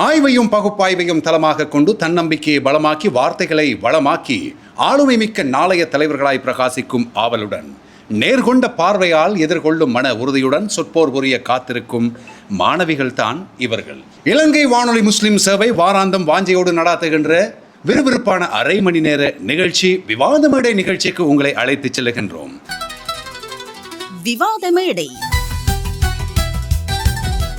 ஆய்வையும் பகுப்பாய்வையும் தளமாக கொண்டு தன்னம்பிக்கையை பலமாக்கி வார்த்தைகளை வளமாக்கி ஆளுமை மிக்க நாளைய தலைவர்களாய் பிரகாசிக்கும் ஆவலுடன் நேர்கொண்ட பார்வையால் எதிர்கொள்ளும் மன உறுதியுடன் சொற்போர் புரிய காத்திருக்கும் மாணவிகள் தான் இவர்கள். இலங்கை வானொலி முஸ்லிம் சேவை வாராந்தம் வாஞ்சையோடு நடாத்துகின்ற விறுவிறுப்பான அரை மணி நேர நிகழ்ச்சி விவாத மேடை நிகழ்ச்சிக்கு உங்களை அழைத்து செல்லுகின்றோம். விவாத மேடை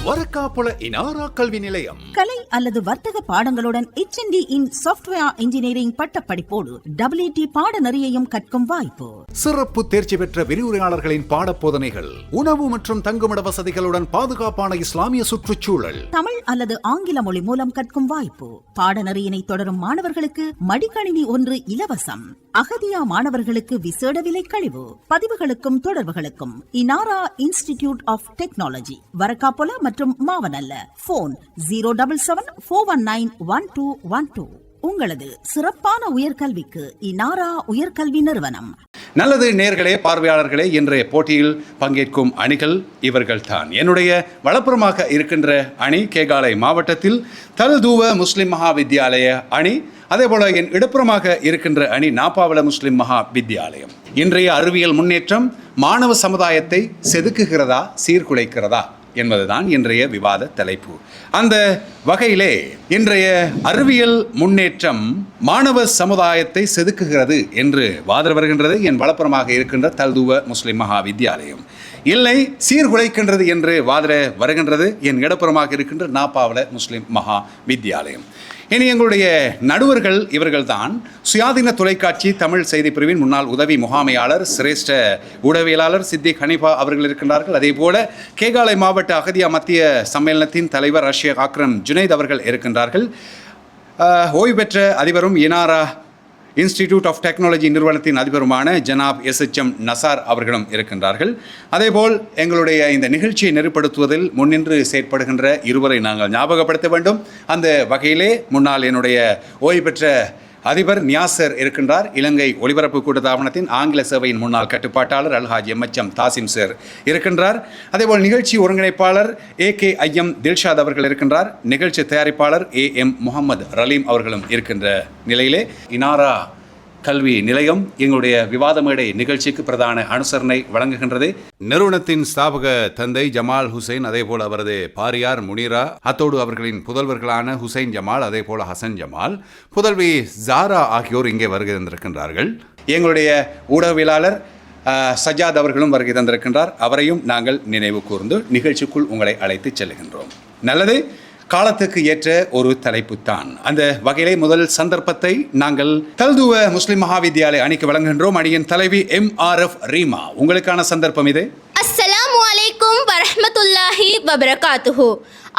வரக்காப்புல இனாரா கல்வி நிலையம் கலை அல்லது வர்த்தக பாடங்களுடன் HND இன் சாஃப்ட்வேர் இன்ஜினியரிங் பட்டப்படிப்போடு WT பாடநெறியையும் கற்கும் வாய்ப்பு. சிறப்பு தேர்ச்சி பெற்ற விரிவுரையாளர்களின் பாடப்போதனைகள், உணவு மற்றும் தங்குமிட வசதிகளுடன் பாதுகாப்பான இஸ்லாமிய சுற்றுச்சூழல், தமிழ் அல்லது ஆங்கில மொழி மூலம் கற்கும் வாய்ப்பு. பாடநெறியினை தொடரும் மாணவர்களுக்கு மடிக்கணினி 1 இலவசம். அகதியா மாணவர்களுக்கு விசேட விலை கழிவு. பதிவுகளுக்கும் தொடர்புகளுக்கும் இனாரா இன்ஸ்டிடியூட் ஆஃப் டெக்னாலஜி, வரக்காப்புல மற்றும் மாவனல்ல. போன் 077-419-1212. உங்களது சிறப்பான உயர்கல்விக்கு இனாரா உயர்கல்வி நிறுவனம். நல்லது நேர்களே, பார்வையாளர்களே, இன்றைய போட்டியில் பங்கேற்கும் அணிகள் இவர்கள் தான். என்னுடைய வலப்புறமாக இருக்கின்ற அணி கேகாலை மாவட்டத்தில் தல்தூவ முஸ்லிம் மகா வித்யாலய அணி. அதேபோல என் இடப்புறமாக இருக்கின்ற அணி நாப்பாவல முஸ்லிம் மகா வித்யாலயம். இன்றைய அறிவியல் முன்னேற்றம் மாணவ சமுதாயத்தை செதுக்குகிறதா சீர்குலைக்கிறதா என்பதுதான் இன்றைய விவாத தலைப்பு. அந்த வகையிலே இன்றைய அறிவியல் முன்னேற்றம் மாணவ சமுதாயத்தை செதுக்குகிறது என்று வாதிட வருகின்றது என் வலப்புறமாக இருக்கின்ற தல்துவ முஸ்லிம் மகா வித்யாலயம். இல்லை, சீர்குலைக்கின்றது என்று வாதிட வருகின்றது என் இடப்புறமாக இருக்கின்ற நாப்பாவல முஸ்லிம் மகா வித்யாலயம். இனி எங்களுடைய நடுவர்கள் இவர்கள்தான். சுயாதீன தொலைக்காட்சி தமிழ் செய்தி பிரிவின் முன்னாள் உதவி முகாமையாளர் சிரேஷ்ட ஊடகவியலாளர் சித்திக் ஹனீஃபா அவர்கள் இருக்கின்றார்கள். அதே போல கேகாலை மாவட்ட அகதியா மத்திய சம்மேளனத்தின் தலைவர் ஷேக் அக்ரம் ஜுனைத் அவர்கள் இருக்கின்றார்கள். ஓய்வு பெற்ற அதிபரும் இனாரா இன்ஸ்டிடியூட் ஆஃப் டெக்னாலஜி நிறுவனத்தின் அதிபருமான ஜனாப் SHM நசார் அவர்களும் இருக்கின்றார்கள். அதேபோல் எங்களுடைய இந்த நிகழ்ச்சியை நெறிப்படுத்துவதில் முன்னின்று செயற்படுகின்ற இருவரை நாங்கள் ஞாபகப்படுத்த வேண்டும். அந்த வகையிலே முன்னாள் என்னுடைய ஓய்வு பெற்ற அதிபர் நியாசர் இருக்கின்றார். இலங்கை ஒலிபரப்பு கூட்டத்தாபனத்தின் ஆங்கில சேவையின் முன்னாள் கட்டுப்பாட்டாளர் அல்ஹாஜ் MHM தாசிம் சார் இருக்கின்றார். அதேபோல் நிகழ்ச்சி ஒருங்கிணைப்பாளர் AKIM தில்ஷாத் அவர்கள் இருக்கின்றார். நிகழ்ச்சி தயாரிப்பாளர் AM முகமது ரலீம் அவர்களும் இருக்கின்ற நிலையிலே இனாரா கல்வி நிலையம் எங்களுடைய விவாத மேடை நிகழ்ச்சிக்கு பிரதான அனுசரணை வழங்குகின்றது. நிறுவனத்தின் ஸ்தாபக தந்தை ஜமால் ஹுசைன், அதே போல அவரது பாரியார் முனீரா, அத்தோடு அவர்களின் புதல்வர்களான ஹுசைன் ஜமால், அதே போல ஹசன் ஜமால், புதல்வி ஜாரா ஆகியோர் இங்கே வருகை தந்திருக்கின்றார்கள். எங்களுடைய ஊடகவியலாளர் சஜாத் அவர்களும் வருகை தந்திருக்கின்றார். அவரையும் நாங்கள் நினைவு கூர்ந்து நிகழ்ச்சிக்குள் உங்களை அழைத்து செல்லுகின்றோம். நல்லது, காலத்துக்கு ஏற்ற ஒரு தலைப்பு தான். அந்த வகையிலே முதல் சந்தர்ப்பத்தை நாங்கள் தல்துவ முஸ்லிம் மகா வித்யாலய அணிக்கு வழங்குகின்றோம். அணியின் தலைவி MRF ரீமா, உங்களுக்கான சந்தர்ப்பம் இது. அஸ்ஸலாமு அலைக்கும் வரஹ்மத்துல்லாஹி வபரகாத்துஹு.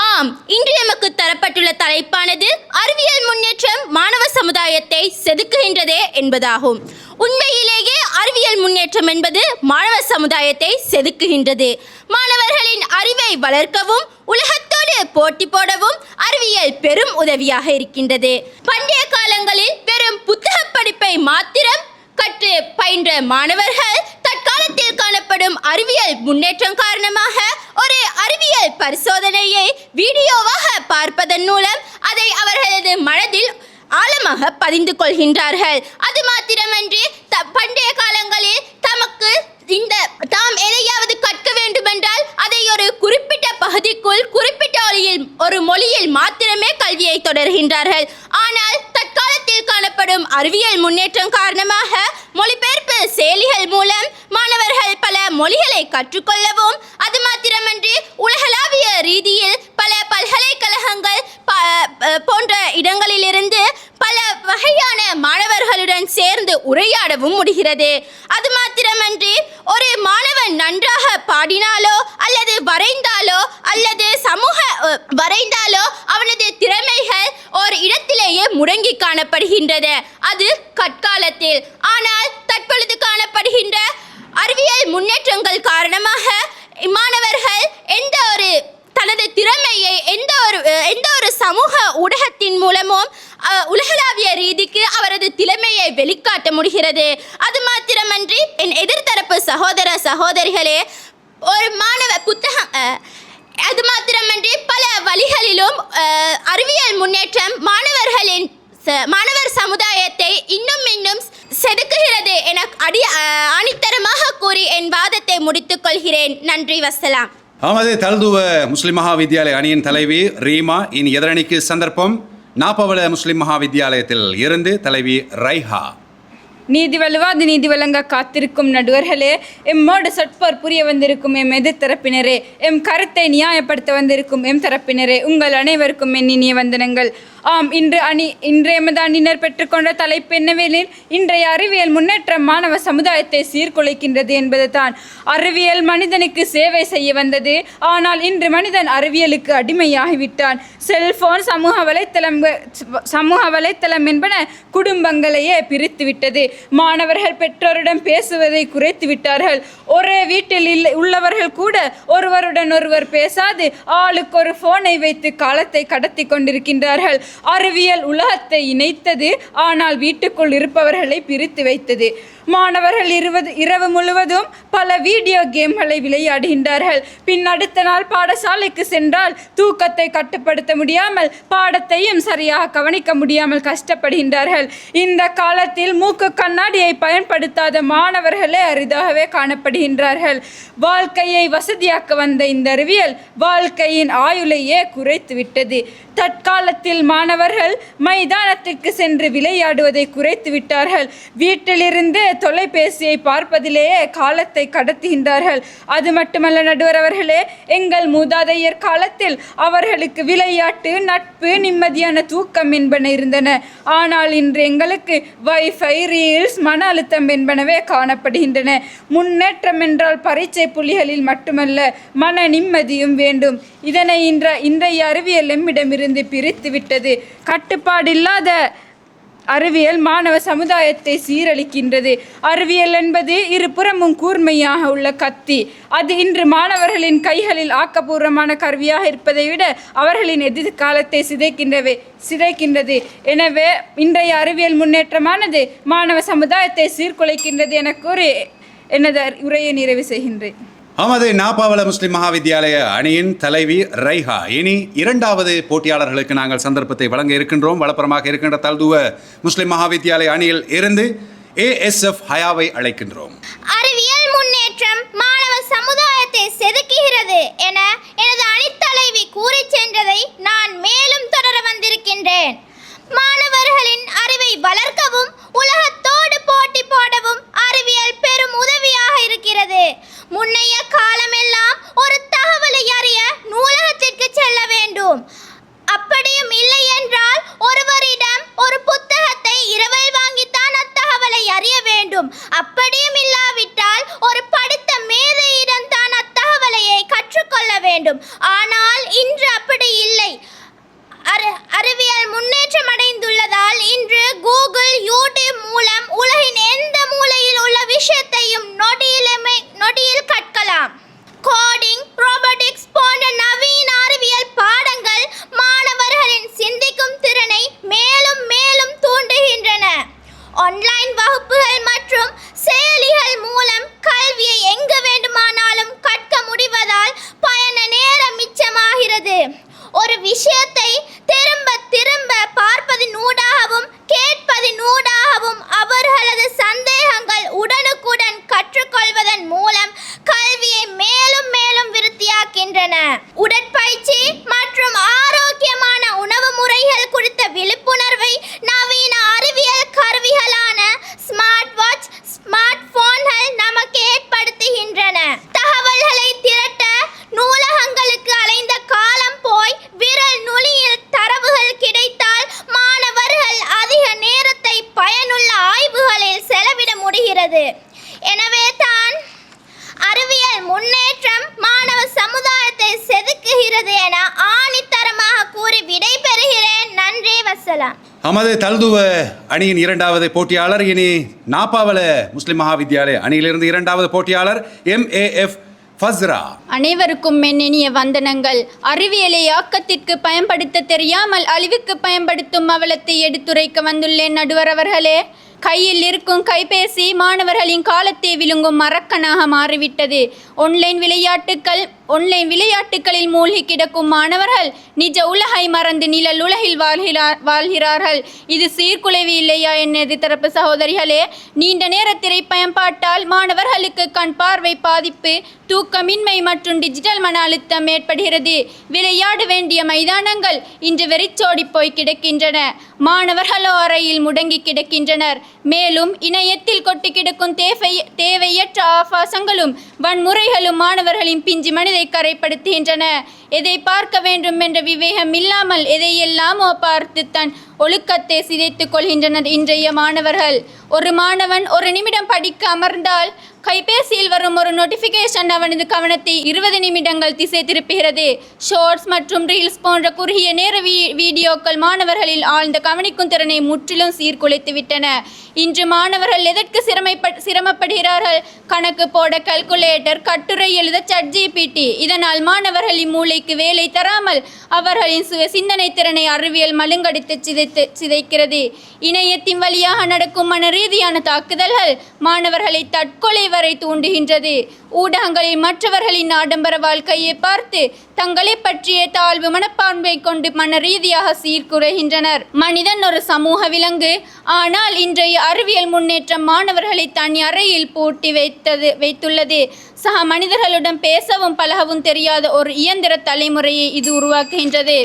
ஆம், இன்று எமக்கு தரப்பட்டுள்ள தலைப்பானது அறிவியல் முன்னேற்றம் மாணவ சமுதாயத்தை செதுக்குகின்றதே என்பதாகும். உண்மையிலேயே அறிவியல் முன்னேற்றம் என்பது மாணவ சமுதாயத்தை செதுக்குகின்றது. மாணவர்களின் அறிவை வளர்க்கவும் உலகத்தோடு போட்டி போடவும் அறிவியல் பெரும் உதவியாக இருக்கின்றது. பண்டைய காலங்களில் வெறும் புத்தக படிப்பை மாத்திரம் கற்று பயின்ற மாணவர்கள் தற்காலத்தில் காணப்படும் அறிவியல் முன்னேற்றம் காரணமாக ஒரு அறிவியல் பரிசோதனையை வீடியோவாக பார்ப்பதன் மூலம் அதை அவர்களது மனதில் ஆழமாக பதிந்து கொள்கின்றார்கள். அது மாத்திரமன்றி பண்டைய காலங்களில் தமக்கு தாம் எதையாவது கற்க வேண்டுமென்றால் அதை ஒரு குறிப்பிட்ட பகுதிக்குள் குறிப்பிட்ட ஒரு மொழியில் மாத்திரமே கல்வியை தொடர்கின்றார்கள். ஆனால் தற்காலத்தில் காணப்படும் அறிவியல் முன்னேற்றம் காரணமாக மொழிபெயர்ப்பு செயலிகள் மூலம் மாணவர்கள் பல மொழிகளை கற்றுக்கொள்ளவும், அது மாத்திரமன்றி உலகளாவிய ரீதியில் பல பல்கலைக்கழகங்கள் போன்ற இடங்களிலிருந்து பல வகையான மாணவர்களுடன் சேர்ந்து உரையாடவும் முடிகிறது. அது மாத்திரமன்றி ஒரு மாணவன் நன்றாக பாடினாலோ அல்லது வரைந்தாலோ அல்லது வரைந்தாலோ அவனது திறமைகள் ஒரு இடத்திலேயே முடங்கி காணப்படுகின்றது. அது கற்காலத்தில். ஆனால் தற்பொழுது காணப்படுகின்ற அறிவியல் முன்னேற்றங்கள் காரணமாக மாணவர்கள் தனது திறமையை எந்த ஒரு சமூக ஊடகத்தின் மூலமும் உலகளாவிய ரீதிக்கு அவரது திறமையை வெளிக்காட்ட முடிகிறது. அது மாத்திரமன்றி என் எதிர்த்தரப்பு சகோதர சகோதரிகளே, ஒரு மாணவ அது மாத்திரமன்றி பல வழிகளிலும் அறிவியல் முன்னேற்றம் மாணவர் சமுதாயத்தை இன்னும் செதுக்குகிறது என ஆணித்தரமாக கூறி என் வாதத்தை முடித்துக் கொள்கிறேன். நன்றி, வஸ்ஸலாம். ஆமது தல்துவ முஸ்லிம் மகாவித்யாலய அணியின் தலைவி ரீமா. இனி எதிரணிக்கு சந்தர்ப்பம். நாப்பவல முஸ்லிம் மகாவித்யாலயத்தில் இருந்து தலைவி ரைஹா. நீதி வலுவாது நீதி வழங்க காத்திருக்கும் நடுவர்களே, எம்மோடு சட்போர் புரிய வந்திருக்கும் எம் எதிர்த்தரப்பினரே, எம் கருத்தை நியாயப்படுத்த வந்திருக்கும் எம் தரப்பினரே, உங்கள் அனைவருக்கும் என் இனிய வந்தனங்கள். ஆம், இன்றைய எமது அணியினர் பெற்றுக்கொண்ட தலைப்பு என்னவெனில், இன்றைய அறிவியல் முன்னேற்றம் மாணவ சமுதாயத்தை சீர்குலைக்கின்றது என்பது தான். அறிவியல் மனிதனுக்கு சேவை செய்ய வந்தது, ஆனால் இன்று மனிதன் அறிவியலுக்கு அடிமையாகிவிட்டான். செல்போன், சமூக வலைத்தளம் என்பன குடும்பங்களையே பிரித்துவிட்டது. மாணவர்கள் பெற்றோரிடம் பேசுவதை குறைத்து விட்டார்கள். ஒரே வீட்டில் உள்ளவர்கள் கூட ஒருவருடன் ஒருவர் பேசாது ஆளுக்கு ஒரு போனை வைத்து காலத்தை கடத்தி கொண்டிருக்கின்றார்கள். அறிவியல் உலகத்தை இணைத்தது, ஆனால் வீட்டுக்குள் இருப்பவர்களை பிரித்து வைத்தது. மாணவர்கள் இரவு முழுவதும் பல வீடியோ கேம்களை விளையாடுகின்றார்கள். பின் அடுத்த நாள் பாடசாலைக்கு சென்றால் தூக்கத்தை கட்டுப்படுத்த முடியாமல் பாடத்தையும் சரியாக கவனிக்க முடியாமல் கஷ்டப்படுகின்றார்கள். இந்த காலத்தில் மூக்கு கண்ணாடியை பயன்படுத்தாத மாணவர்களே அரிதாகவே காணப்படுகின்றார்கள். வாழ்க்கையை வசதியாக்க வந்த இந்த அறிவியல் வாழ்க்கையின் ஆயுளையே குறைத்துவிட்டது. தற்காலத்தில் மாணவர்கள் மைதானத்திற்கு சென்று விளையாடுவதை குறைத்து விட்டார்கள். வீட்டிலிருந்து தொலைபேசியை பார்ப்பதிலேயே காலத்தை கடத்துகின்றார்கள். அது மட்டுமல்ல நடுவர் அவர்களே, எங்கள் மூதாதையர் காலத்தில் அவர்களுக்கு விளையாட்டு, நட்பு, நிம்மதியான தூக்கம் என்பன இருந்தன. ஆனால் இன்று எங்களுக்கு வைஃபை, ரீல்ஸ், மன அழுத்தம் என்பனவே காணப்படுகின்றன. முன்னேற்றம் என்றால் பரீட்சை புள்ளிகளில் மட்டுமல்ல, மன நிம்மதியும் வேண்டும். இதனை இன்றைய அறிவியல் எம்மிடமிருந்து பிரித்துவிட்டது. கட்டுப்பாடில்லாத அறிவியல் மாணவ சமுதாயத்தை சீரழிக்கின்றது. அறிவியல் என்பது இருபுறமும் கூர்மையாக உள்ள கத்தி. அது இன்று மாணவர்களின் கைகளில் ஆக்கப்பூர்வமான கருவியாக இருப்பதை விட அவர்களின் எதிர்காலத்தை சிதைக்கின்றது. எனவே இன்றைய அறிவியல் முன்னேற்றமானது மாணவ சமுதாயத்தை சீர்குலைக்கின்றது என கூறி எனது உரையை நிறைவு செய்கின்றேன். ஆமது நாப்பாவல முஸ்லிம் மகாவித்யாலய அணியின் தலைவி ரைஹா. இனி இரண்டாவது போட்டியாளர்களுக்கு நாங்கள் சந்தர்ப்பத்தை வழங்க இருக்கின்றோம். வலப்புறமாக இருக்கின்ற தல்துவ முஸ்லிம் மகாவித்யாலய அணியில் இருந்து ASF ஹயாவை அழைக்கின்றோம். அறிவியல் முன்னேற்றம் மாணவ சமுதாயத்தை செதுக்குகிறது என எனது அணித்தலைவி கூறி சென்றதை நான் மேலும் தொடர வந்திருக்கின்றேன். மாணவர்களின் அறிவை வளர்க்கவும் உலகத்தோடு போட்டி போடவும் அறிவியல் பெரும் உதவியாக இருக்கிறது. முன்னைய காலமெல்லாம் ஒரு தகவலை அறிய நூலகத்திற்கு செல்ல வேண்டும். அப்படியும் இல்லை என்றால் ஒருவரிடம் ஒரு புத்தகத்தை இரவில் வாங்கித்தான் அத்தகவலை அறிய வேண்டும். அப்படியும் இல்லாவிட்டால் ஒரு படித்த மேதையிடம் தான் அத்தகவலையை கற்றுக்கொள்ள வேண்டும். ஆனால் இன்று அப்படி இல்லை. அறிவியல் முன்னேற்றம் அடைந்துள்ளதால் இன்று கூகுள், யூடியூப் மூலம் உலகின் எந்த மூலையில் உள்ள விஷயத்தையும் நொடியில் கற்கலாம். கோடிங், ரோபோட்டிக்ஸ் போன்ற நவீன அறிவியல் பாடங்கள் மாணவர்களின் சிந்திக்கும் திறனை மேலும் மேலும் தூண்டுகின்றன. ஆன்லைன் வகுப்புகள் மற்றும் செயலிகள் மூலம் கல்வியை எங்கு வேண்டுமானாலும் கற்க முடிவதால் பயண நேரம் மிச்சமாகிறது. ஒரு விஷயத்தை திரும்ப திரும்ப பார்ப்பதினூடாகவும் கேட்பதினூடாகவும் அவர்களது சந்தேகங்கள் உடனுக்குடன் கற்றுக்கொள்வதன் மூலம் கல்வியை மேலும் மேலும் விருத்தியாக்கின்றன. உடற்பயிற்சி மற்றும் ஆரோக்கியமான உணவு முறைகள் குறித்த விழிப்புணர்வை நவீன அறிவியல் கருவிகளான ஸ்மார்ட் வாட்ச், ஸ்மார்ட் போன்கள் நமக்கு ஏற்படுத்துகின்றன. தகவல்களை திரட்ட நூலகங்களுக்கு அலைந்த காலம் போய் விரல் நுனியில் தரவுகள் கிடைத்தால் மாணவர்கள் அதிக நேரத்தை பயனுள்ள ஆய்வுகளில் செலவிட முடிகிறது. எனவே தான் அறிவியல் முன்னேற்றம் மாணவ சமுதாயத்தை செதுக்குகிறது என ஆணித்தரமாக கூறி விடைபெறுகிறேன். நன்றி, வஸ்ஸலாம். ஆமது தல்துவ அணியின் இரண்டாவது போட்டியாளர். இனி நாப்பாவல முஸ்லிம் மகாவித்யாலய அணியிலிருந்து இரண்டாவது போட்டியாளர் MAF ஃபஸ்ரா. அனைவருக்கும் என் இனிய வந்தனங்கள். அறிவியலை ஆக்கத்திற்கு பயன்படுத்த தெரியாமல் அழிவுக்கு பயன்படுத்தும் அவலத்தை எடுத்துரைக்க வந்துள்ளேன் நடுவர் அவர்களே. கையில் இருக்கும் கைபேசி மாணவர்களின் காலத்தை விழுங்கும் மரக்கனாக மாறிவிட்டது. ஆன்லைன் விளையாட்டுக்கள் ஆன்லைன் விளையாட்டுகளில் மூழ்கி கிடக்கும் மாணவர்கள் நிஜ உலகை மறந்து நிழல் உலகில் வாழ்கிறார்கள். இது சீர்குலைவு இல்லையா என் எதிர்த்தரப்பு சகோதரிகளே? நீண்ட நேர திரை பயன்பாட்டால் மாணவர்களுக்கு கண் பார்வை பாதிப்பு, தூக்கமின்மை மற்றும் டிஜிட்டல் மன அழுத்தம் ஏற்படுகிறது. விளையாட வேண்டிய மைதானங்கள் இன்று வெறிச்சோடி போய் கிடக்கின்றன. மாணவர்களோ அறையில் முடங்கி கிடக்கின்றனர். மேலும் இணையத்தில் கொட்டி கிடக்கும் தேவையற்ற ஆபாசங்களும் வன்முறைகளும் மாணவர்களின் பிஞ்சு மனதை கரைப்படுத்துகின்றன. எதை பார்க்க வேண்டும் என்ற விவேகம் இல்லாமல் எதையெல்லாமோ பார்த்து தன் ஒழுக்கத்தை சிதைத்துக் கொள்கின்றனர் இன்றைய மாணவர்கள். ஒரு மாணவன் ஒரு நிமிடம் படிக்க அமர்ந்தால் கைபேசியில் வரும் ஒரு நோட்டிஃபிகேஷன் அவனது கவனத்தை 20 நிமிடங்கள் திசை திருப்புகிறது. ஷார்ட்ஸ் மற்றும் ரீல்ஸ் போன்ற குறுகிய நேர வீடியோக்கள் மாணவர்களில் ஆழ்ந்த கவனிக்கும் திறனை முற்றிலும் சீர்குலைத்து விட்டன. இன்று மாணவர்கள் எதற்கு சிரமப்படுகிறார்கள்? கணக்கு போட கால்குலேட்டர், கட்டுரை எழுத ChatGPT. இதனால் மாணவர்களின் மூளைக்கு வேலை தராமல் அவர்களின் சிந்தனை திறனை அறிவியல் மழுங்கடித்து சிதைக்கிறது. இணையத்தின் வழியாக நடக்கும் மன ரீதியான தாக்குதல்கள் மாணவர்களை தற்கொலை வரை தூண்டுகின்றது. ஊடகங்களில் மற்றவர்களின் ஆடம்பர வாழ்க்கையை பார்த்து தங்களை பற்றிய தாழ்வு மனப்பான்மை கொண்டு மன ரீதியாக சீர்குலைகின்றனர். மனிதன் ஒரு சமூக விலங்கு. ஆனால் இன்றைய அறிவியல் முன்னேற்றம் மாணவர்களை தனி அறையில் பூட்டி வைத்துள்ளது. சக மனிதர்களுடன் பேசவும் பழகவும் தெரியாத ஒரு இயந்திர தலைமுறையை இது உருவாக்குகின்றது.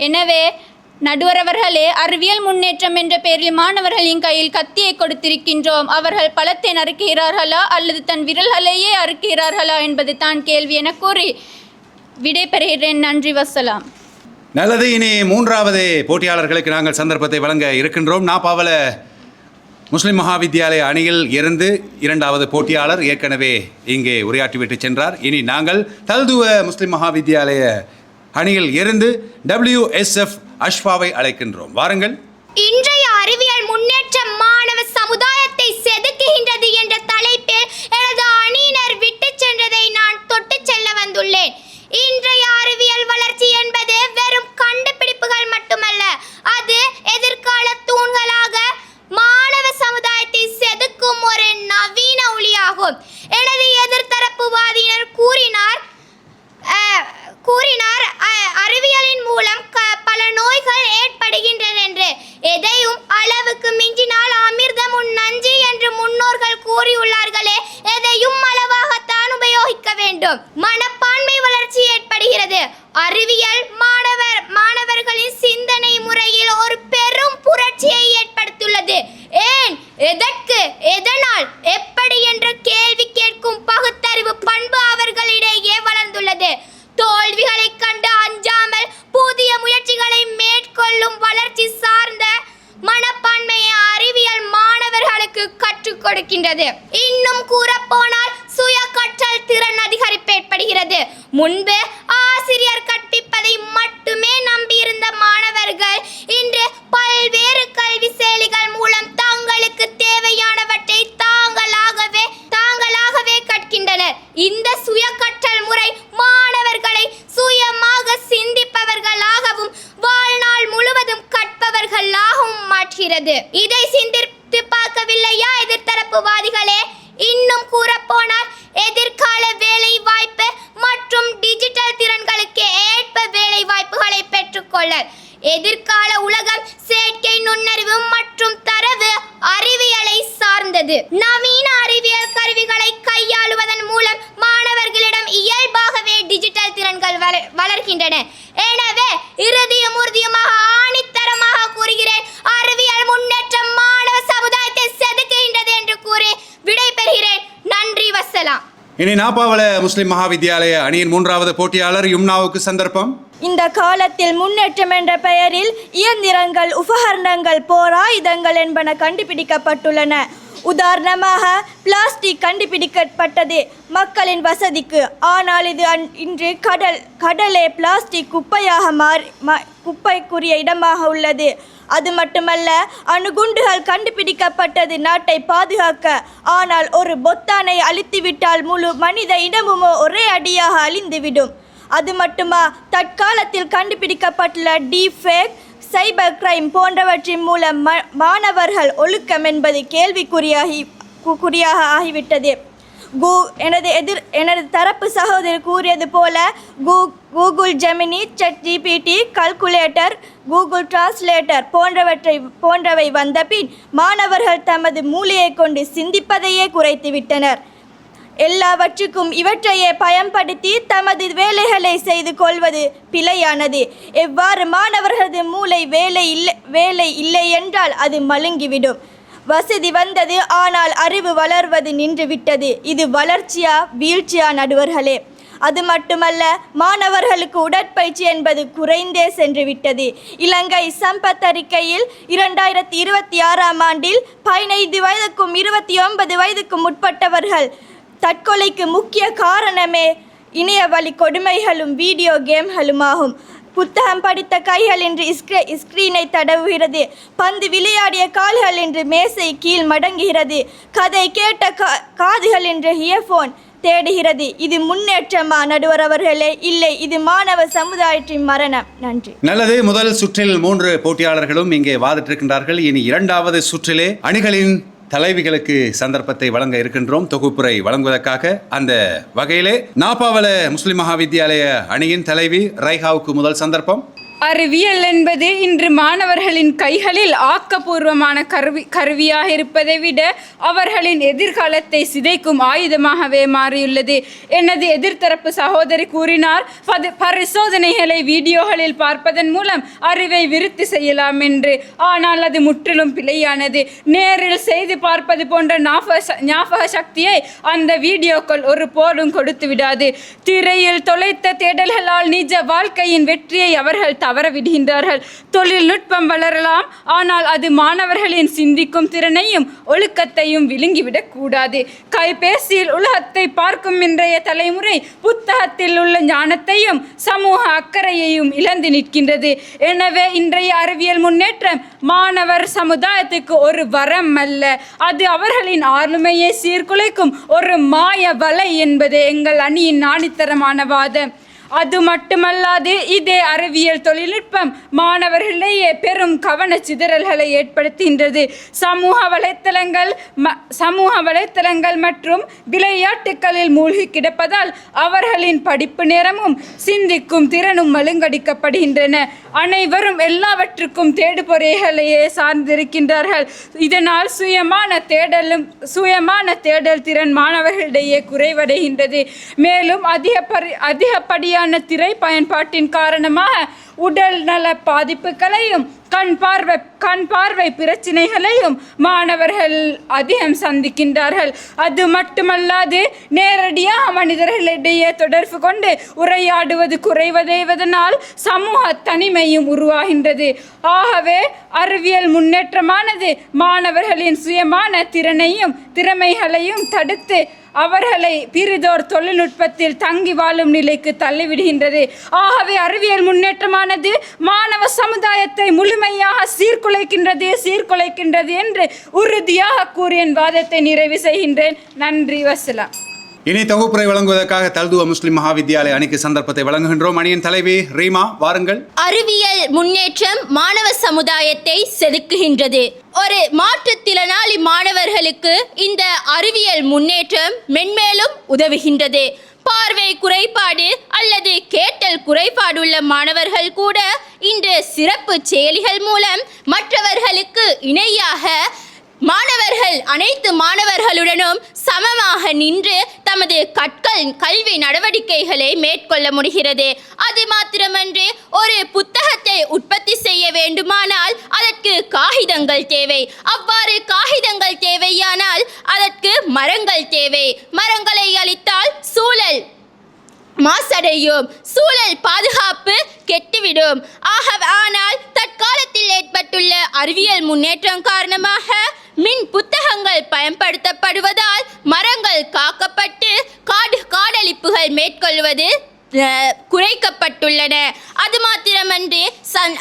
எனவே நடுவரவர்களே, அறிவியல் முன்னேற்றம் என்ற பெயரில் மாணவர்களின் கையில் கத்தியை கொடுத்திருக்கின்றோம். அவர்கள் பழத்தை நறுக்குகிறார்களா அல்லது தன் விரல்களையே அறுக்கிறார்களா என்பது தான் கேள்வி என கூறி விடைபெறுகிறேன். நன்றி, வசலாம். நல்லது. இனி மூன்றாவது போட்டியாளர்களுக்கு நாங்கள் சந்தர்ப்பத்தை வழங்க இருக்கின்றோம். நாப்பாவல முஸ்லிம் மகாவித்யாலய அணியில் இருந்து இரண்டாவது போட்டியாளர் ஏற்கனவே இங்கே உரையாற்றிவிட்டு சென்றார். இனி நாங்கள் தல்துவ முஸ்லிம் மகாவித்யாலய அணியில் இருந்து WSF அஷ்ஃபாவை அழைக்கின்றோம். வாருங்கள். இன்றைய அறிவியல் முன்னேற்றம் மாணவ சமுதாயத்தை செதுக்குகின்றது என்ற தலைப்பில் எனது அணியினர் விட்டு சென்றதை நான் தொட்டு செல்ல வந்துள்ளேன். இன்றைய அறிவியல் வளர்ச்சி என்பது வெறும் கண்டுபிடிப்புகள் மட்டுமல்ல, அது எதிர்கால தூண்களாக மாணவ சமுதாயத்தை செதுக்கும் ஒரு நவீன ஒளியாகும். எனது எதிர்த்தரப்புவாதியினர் கூறினார் அறிவியலின் மூலம் பல நோய்கள் ஏற்படுகின்றன என்று. எதையும் அளவுக்கு மிஞ்சினால் அமிர்தம் நஞ்சு என்று முன்னோர்கள் கூறியுள்ளார்களே, எதையும் அளவாகத்தான் உபயோகிக்க வேண்டும். மனப்பான்மை வளர்ச்சி ஏற்படுகிறது. அறிவியல் மாணவர்களின் சிந்தனை முறையில் ஒரு பெரும் புரட்சியை ஏற்படுத்தியுள்ளது. ஏன், எதற்கு, எதனால், எப்படி என்ற கேள்வி கேட்கும் பகுத்தறிவு பண்பு அவர்களிடையே வளர்ந்துள்ளது. தோல்விகளை கண்டு அஞ்சாமல் புதிய முயற்சிகளை மேற்கொள்ளும் வளர்ச்சி சார்ந்த மனப்பான்மையை அறிவியல் மாணவர்களுக்கு கற்றுக் கொடுக்கின்றது. இன்னும் கூறப்போனால் சுய கற்றல் திறன் அதிகரிப்பு ஏற்படுகிறது. முன்பு ஆசிரியர் கற்பிப்பதை மட்டுமே நம்பியிருந்த மாணவர்கள் இன்று பல்வேறு கல்வி செயலிகள் மூலம் தங்களுக்கு தேவையானவற்றை தாங்களாகவே கற்கின்றனர். இந்த சுய கற்றல் முறை மாணவர்களை சுயமாக சிந்திப்பவர்களாகவும் வாழ்நாள் முழுவதும் கற்பவர்களாகவும் மாற்றுகிறது. இதை சிந்தித்து பார்க்கவில்லையா எதிர்த்தரப்புவாதிகளே? இன்னும் கூறப்போனால் எதிர்கால வேலை வாய்ப்பு மற்றும் டிஜிட்டல் திறன்களுக்கு ஏற்ப வேலை வாய்ப்புகளை பெற்றுக்கொள்ள எதிர்கால உலகம் செயற்கை நுண்ணறிவு மற்றும் தரவு அறிவியலை சார்ந்தது. நவீன அறிவியல் கருவிகளை கையாளுவதன் மூலம் மாணவர்களிடம் இயல்பாகவே டிஜிட்டல் திறன்கள் வளர்கின்றன. எனவே இறுதியும் உறுதியுமாக ஆணித்தரமாக கூறுகிறேன், அறிவியல் முன்னேற்றம் மாணவ சமுதாயத்தை செதுக்குகின்றது என்று கூறி விடைபெறுகிறேன். நன்றி, வசலாம். இனி நாப்பாவல முஸ்லிம் மகாவித்யாலய அணியின் மூன்றாவது போட்டியாளர் யும்னாவுக்கு சந்தர்ப்பம். இந்த காலத்தில் முன்னேற்றம் என்ற பெயரில் இயந்திரங்கள், உபகரணங்கள், போராயுதங்கள் என்பன கண்டுபிடிக்கப்பட்டுள்ளன. உதாரணமாக பிளாஸ்டிக் கண்டுபிடிக்கப்பட்டது மக்களின் வசதிக்கு. ஆனால் இது இன்று கடலே பிளாஸ்டிக் குப்பைக்குரிய இடமாக உள்ளது. அது மட்டுமல்ல, அணுகுண்டுகள் கண்டுபிடிக்கப்பட்டது நாட்டை பாதுகாக்க. ஆனால் ஒரு பொத்தானை அழித்துவிட்டால் முழு மனித இனமுமோ ஒரே அடியாக அழிந்துவிடும். அது மட்டுமா, தற்காலத்தில் கண்டுபிடிக்கப்பட்டுள்ள டீஃபேக், சைபர் கிரைம் போன்றவற்றின் மூலம் மாணவர்கள் ஒழுக்கம் என்பது கேள்விக்குறியாக ஆகிவிட்டது. எனது தரப்பு சகோதரர் கூறியது போல Google Gemini, ChatGPT, calculator, Google translator போன்றவை வந்தபின் மாணவர்கள் தமது மூளையை கொண்டு சிந்திப்பதையே குறைத்துவிட்டனர். எல்லாவற்றுக்கும் இவற்றையே பயன்படுத்தி தமது வேலைகளை செய்து கொள்வது பிழையானது. எவ்வாறு மாணவர்களது மூளை வேலை இல்லை என்றால் அது மழுங்கிவிடும். வசதி வந்தது, ஆனால் அறிவு வளர்வது நின்றுவிட்டது. இது வளர்ச்சியா வீழ்ச்சியா நடுவர்களே? அது மட்டுமல்ல, மாணவர்களுக்கு உடற்பயிற்சி என்பது குறைந்தே சென்றுவிட்டது. இலங்கை சம்பத் அறிக்கையில் 2026ஆம் ஆண்டில் 15 வயதுக்கும் 29 வயதுக்கும் உட்பட்டவர்கள் தற்கொலைக்கு முக்கிய காரணமே இணையவழி கொடுமைகளும் வீடியோ கேம்களுமாகும். புத்தகம் படித்த கைகள் என்று ஸ்கிரீனை தடவுகிறது, பந்து விளையாடிய கால்கள் என்று மேசை கீழ் மடங்குகிறது, கதை கேட்ட காதுகள் என்று இயர்போன் தேடுகிறது. இது முன்னேற்றமா நடுவர் அவர்களே? இல்லை, இது மாணவ சமுதாயத்தின் மரணம். நன்றி. நல்லது. முதல் சுற்றில் 3 போட்டியாளர்களும் இங்கே வாதிட்டிருக்கின்றார்கள். இனி 2வது சுற்றிலே அணிகளின் தலைவிகளுக்கு சந்தர்ப்பத்தை வழங்க இருக்கின்றோம் தொகுப்புரை வழங்குவதற்காக. அந்த வகையிலே நாப்பாவல முஸ்லிம் மகாவித்யாலய அணியின் தலைவி ரைஹாவுக்கு முதல் சந்தர்ப்பம். அறிவியல் என்பது இன்று மாணவர்களின் கைகளில் ஆக்கப்பூர்வமான கருவியாக இருப்பதை விட அவர்களின் எதிர்காலத்தை சிதைக்கும் ஆயுதமாகவே மாறியுள்ளது. எனது எதிர்த்தரப்பு சகோதரி கூறினார், பரிசோதனைகளை வீடியோகளில் பார்ப்பதன் மூலம் அறிவை விருத்தி செய்யலாம் என்று. ஆனால் அது முற்றிலும் பிழையானது. நேரில் செய்து பார்ப்பது போன்ற ஞாபக சக்தியை அந்த வீடியோக்கள் ஒரு போலும் கொடுத்து விடாது. திரையில் தொலைத்த தேடல்களால் நிஜ வாழ்க்கையின் வெற்றியை அவர்கள் தவற விடுகின்றார்கள். தொழில்நுட்பம் வளரலாம், ஆனால் அது மாணவர்களின் சிந்திக்கும் திறனையும் ஒழுக்கத்தையும் விழுங்கிவிடக் கூடாது. கைபேசியில் உலகத்தை பார்க்கும் இன்றைய தலைமுறை புத்தகத்தில் உள்ள ஞானத்தையும் சமூக அக்கறையையும் இழந்து நிற்கின்றது. எனவே இன்றைய அறிவியல் முன்னேற்றம் மாணவர் சமுதாயத்துக்கு ஒரு வரம் அல்ல, அது அவர்களின் ஆளுமையை சீர்குலைக்கும் ஒரு மாய வலை என்பது எங்கள் அணியின் ஆணித்தரமான வாதம். அது மட்டுமல்லாது இதே அறிவியல் தொழில்நுட்பம் மாணவர்களிடையே பெரும் கவன சிதறல்களை ஏற்படுத்துகின்றது. சமூக வலைத்தளங்கள் மற்றும் விளையாட்டுகளில் மூழ்கி கிடப்பதால் அவர்களின் படிப்பு நேரமும் சிந்திக்கும் திறனும் மழுங்கடிக்கப்படுகின்றன. அனைவரும் எல்லாவற்றுக்கும் தேடுபொறைகளையே சார்ந்திருக்கின்றார்கள். இதனால் சுயமான தேடல் திறன் மாணவர்களிடையே குறைவடைகின்றது. மேலும் அதிகப்படியான திரை பயன்பாட்டின் காரணமாக உடல் நல பாதிப்புகளையும் கண் பார்வை பிரச்சனைகளையும் மாணவர்கள் அதிகம் சந்திக்கின்றார்கள். அது மட்டுமல்லாது நேரடியாக மனிதர்களிடையே தொடர்பு கொண்டு உரையாடுவது குறைவடைவதனால் சமூக தனிமையும் உருவாகின்றது. ஆகவே அறிவியல் முன்னேற்றமானது மாணவர்களின் சுயமான திறமைகளையும் தடுத்து அவர்களை பிறிதோர் தொழில்நுட்பத்தில் தங்கி வாழும் நிலைக்கு தள்ளிவிடுகின்றது. ஆகவே அறிவியல் முன்னேற்றமானது மாணவ சமுதாயத்தை முழுமையாக சீர்குலைக்கின்றது என்று உறுதியாக கூறி என் வாதத்தை நிறைவு செய்கின்றேன். நன்றி. வசலாம். இனி தொகுப்புரை வழங்குவதற்காக தல்துவ முஸ்லிம் மகாவித்யாலய அணிக்கு சந்தர்ப்பத்தை வழங்குகின்றோம். அணியின் தலைவி ரீமா, வாருங்கள். அறிவியல் முன்னேற்றம் மாணவ சமுதாயத்தை செதுக்குகின்றது. ஒரு மாற்றுத்திறனாளி மாணவர்களுக்கு இந்த அறிவியல் முன்னேற்றம் மென்மேலும் உதவுகின்றது. பார்வை குறைபாடு அல்லது கேட்டல் குறைபாடுள்ள மாணவர்கள் கூட இன்று சிறப்பு செயலிகள் மூலம் மற்றவர்களுக்கு இணையாக அனைத்து மாணவர்களுடனும் சமமாக நின்று தமது கல்வி நடவடிக்கைகளை மேற்கொள்ள முடிகிறது. அது மாத்திரமன்றி ஒரு புத்தகத்தை உற்பத்தி செய்ய வேண்டுமானால் அதற்கு காகிதங்கள் தேவை. அவ்வாறு காகிதங்கள் தேவையானால் அதற்கு மரங்கள் தேவை. மரங்களை அழித்தால் சூழல் மாசடையும், சூழல் பாதுகாப்பு கெட்டுவிடும். ஆனால் தற்காலத்தில் ஏற்பட்டுள்ள அறிவியல் முன்னேற்றம் காரணமாக மின் புத்தகங்கள் பயன்படுத்தப்படுவதால் மரங்கள் காக்கப்பட்டு காடழிப்புகள் மேற்கொள்வது குறைக்கப்பட்டுள்ளன. அது மாத்திரமன்றி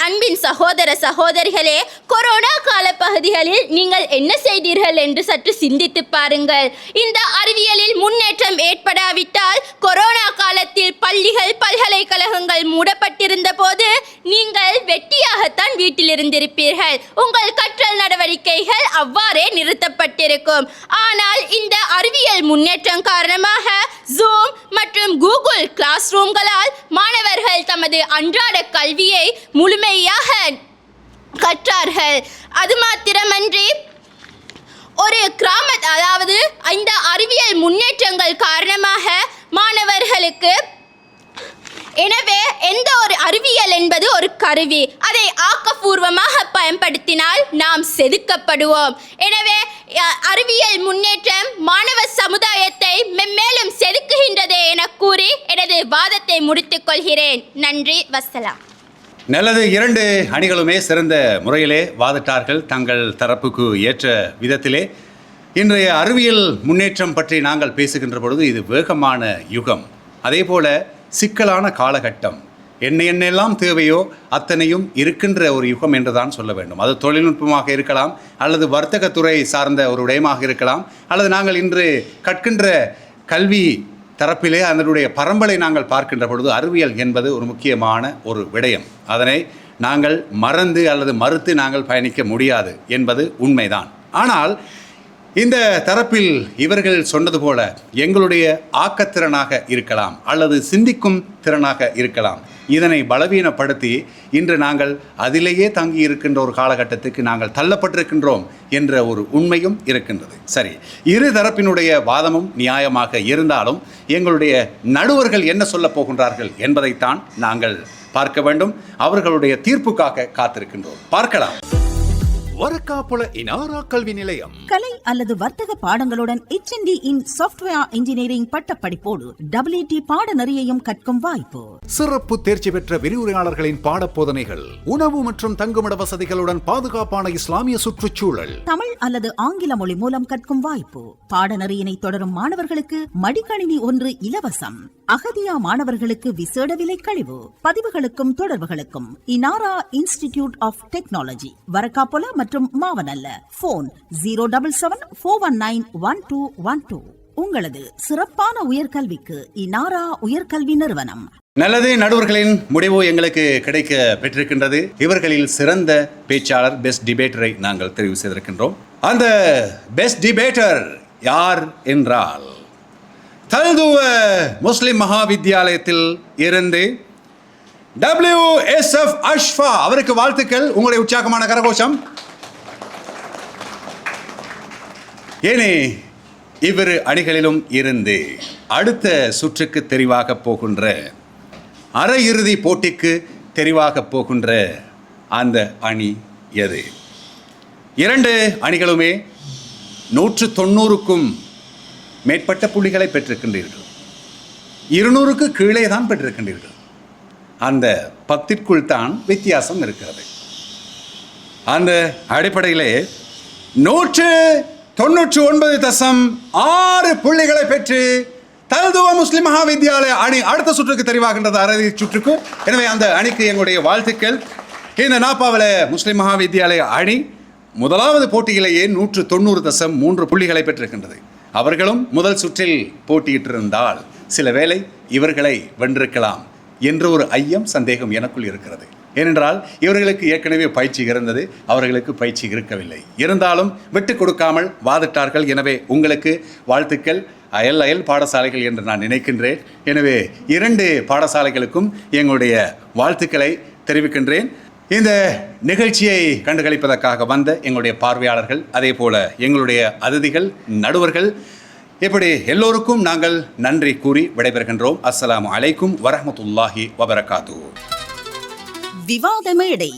அன்பின் சகோதர சகோதரிகளே, கொரோனா கால பகுதிகளில் நீங்கள் என்ன செய்தீர்கள் என்று சற்று சிந்தித்து பாருங்கள். இந்த அறிவியலில் முன்னேற்றம் ஏற்படாவிட்டால் கொரோனா காலத்தில் பள்ளிகள் பல்கலைக்கழகங்கள் மூடப்பட்டிருந்த போது நீங்கள் வெட்டியாகத்தான் வீட்டில் இருந்திருப்பீர்கள். உங்கள் கற்றல் நடவடிக்கை நடவடிக்கைகள் அவ்வாறே நிறுத்தப்பட்டிருக்கும். ஆனால் இந்த அறிவியல் முன்னேற்றம் காரணமாக ஜூம் மற்றும் கூகுள் கிளாஸ் ரூம்களால் மாணவர்கள் தமது அன்றாட கல்வியை முழுமையாக கற்றார்கள். அது மாத்திரமன்றி ஒரு அதாவது இந்த அறிவியல் முன்னேற்றங்கள் காரணமாக மாணவர்களுக்கு எனவே எந்த ஒரு அறிவியல் என்பது ஒரு கருவி, அதை ஆக்கப்பூர்வமாக பயன்படுத்தினால் நாம் செதுக்கப்படுவோம். எனவே அறிவியல் முன்னேற்றம் மாணவ சமுதாயத்தை மென்மேலும் செதுக்குகின்றதே என கூறி எனது வாதத்தை முடித்துக் கொள்கிறேன். நன்றி, வஸ்ஸலாம். நல்லது. இரண்டு அணிகளுமே சிறந்த முறையிலே வாதிட்டார்கள் தங்கள் தரப்புக்கு ஏற்ற விதத்திலே. இன்றைய அறிவியல் முன்னேற்றம் பற்றி நாங்கள் பேசுகின்ற பொழுது இது வேகமான யுகம், அதே போல சிக்கலான காலகட்டம். என்னெல்லாம் தேவையோ அத்தனையும் இருக்கின்ற ஒரு யுகம் என்று தான் சொல்ல வேண்டும். அது தொழில்நுட்பமாக இருக்கலாம், அல்லது வர்த்தகத்துறை சார்ந்த ஒரு விடயமாக இருக்கலாம், அல்லது நாங்கள் இன்று கற்கின்ற கல்வி தரப்பிலே அதனுடைய பரம்பலை நாங்கள் பார்க்கின்ற பொழுது அறிவியல் என்பது ஒரு முக்கியமான ஒரு விடயம். அதனை நாங்கள் மறந்து அல்லது மறுத்து நாங்கள் பயணிக்க முடியாது என்பது உண்மைதான். ஆனால் இந்த தரப்பில் இவர்கள் சொன்னது போல எங்களுடைய ஆக்கத்திறனாக இருக்கலாம் அல்லது சிந்திக்கும் திறனாக இருக்கலாம், இதனை பலவீனப்படுத்தி இன்று நாங்கள் அதிலேயே தங்கி இருக்கின்ற ஒரு காலகட்டத்துக்கு நாங்கள் தள்ளப்பட்டிருக்கின்றோம் என்ற ஒரு உண்மையும் இருக்கின்றது. சரி, இரு தரப்பினுடைய வாதமும் நியாயமாக இருந்தாலும் எங்களுடைய நடுவர்கள் என்ன சொல்லப் போகின்றார்கள் என்பதைத்தான் நாங்கள் பார்க்க வேண்டும். அவர்களுடைய தீர்ப்புக்காக காத்திருக்கின்றோம். பார்க்கலாம். வரக்காப்புல இனாரா கல்வி நிலையம் கலை அல்லது வர்த்தக பாடங்களுடன் HND இன் சாஃப்ட்வேர் இன்ஜினியரிங் பட்டப்படிப்போடு WT பாடநெறியையும் கற்கும் வாய்ப்பு. சிறப்பு தேர்ச்சி பெற்ற விரிவுரையாளர்களின் பாடப்போதனைகள், உணவு மற்றும் தங்குமிட வசதிகளுடன் பாதுகாப்பான இஸ்லாமிய சுற்றுச்சூழல். தமிழ் அல்லது ஆங்கில மொழி மூலம் கற்கும் வாய்ப்பு. பாடநெறியினை தொடரும் மாணவர்களுக்கு மடிக்கணினி 1 இலவசம். அகதியா மாணவர்களுக்கு விசேட விலை கழிவு. பதிவுகளுக்கும் தொடர்புகளுக்கும் இனாரா இன்ஸ்டிடியூட் ஆஃப் டெக்னாலஜி, வரக்காப்புல மற்றும் மாவனல்ல. போன் 077-419-1212. உங்களது சிறப்பான உயர்கல்விக்கு இனாரா உயர்கல்வி நிறுவனம். நல்லது. நடுவர்களின் முடிவு எங்களுக்கு கிடைக்க பெற்றிருக்கின்றது. இவர்களில் சிறந்த பேச்சாளர் பெஸ்ட் டிபேட்டரை நாங்கள் தெரிவு செய்திருக்கின்றோம். அந்த பெஸ்ட் டிபேட்டர் யார் என்றால் தல்துவ முஸ்லிம் மகாவித்யாலயத்தில் இருந்து WSF அஷ்ஃபா அவருக்கு வாழ்த்துக்கள். உங்களுடைய உற்சாகமான கரகோஷம். ஏனே இவ்விரு அணிகளிலும் இருந்து அடுத்த சுற்றுக்கு தெரிவாக போகின்ற அரையிறுதி போட்டிக்கு தெரிவாக போகின்ற அந்த அணி எது? இரண்டு அணிகளுமே 190க்கும் மேற்பட்ட புள்ளிகளை பெற்றிருக்கின்றீர்கள். 200க்கு கீழே தான் பெற்றிருக்கின்றீர்கள். அந்த 10ற்குள் தான் வித்தியாசம் இருக்கிறது. அந்த அடிப்படையிலே 199.6 புள்ளிகளை பெற்று தல்துவ முஸ்லிம் மகாவித்யாலய அணி அடுத்த சுற்றுக்கு தெரிவாகின்றது, அறுதி சுற்றுக்கு. எனவே அந்த அணிக்கு எங்களுடைய வாழ்த்துக்கள். இந்த நாப்பாவில் முஸ்லிம் மகாவித்யாலய அணி முதலாவது போட்டியிலேயே 190.3 புள்ளிகளை பெற்றிருக்கின்றது. அவர்களும் முதல் சுற்றில் போட்டியிட்டிருந்தால் சில வேளை இவர்களை வென்றிருக்கலாம் என்ற ஒரு ஐயம், சந்தேகம் எனக்குள் இருக்கிறது. ஏனென்றால் இவர்களுக்கு ஏற்கனவே பயிற்சி இருந்தது, அவர்களுக்கு பயிற்சி இருக்கவில்லை. இருந்தாலும் விட்டு கொடுக்காமல் வாதிட்டார்கள். எனவே உங்களுக்கு வாழ்த்துக்கள். அயல் பாடசாலைகள் என்று நான் நினைக்கின்றேன். எனவே 2 பாடசாலைகளுக்கும் எங்களுடைய வாழ்த்துக்களை தெரிவிக்கின்றேன். இந்த நிகழ்ச்சியை கண்டுகளிப்பதற்காக வந்த எங்களுடைய பார்வையாளர்கள், அதே போல எங்களுடைய அதிதிகள், நடுவர்கள், இப்படி எல்லோருக்கும் நாங்கள் நன்றி கூறி விடைபெறுகின்றோம். அஸ்ஸலாமு அலைக்கும் வரஹ்மத்துல்லாஹி வபரகாத்துஹு. விவாத மேடை.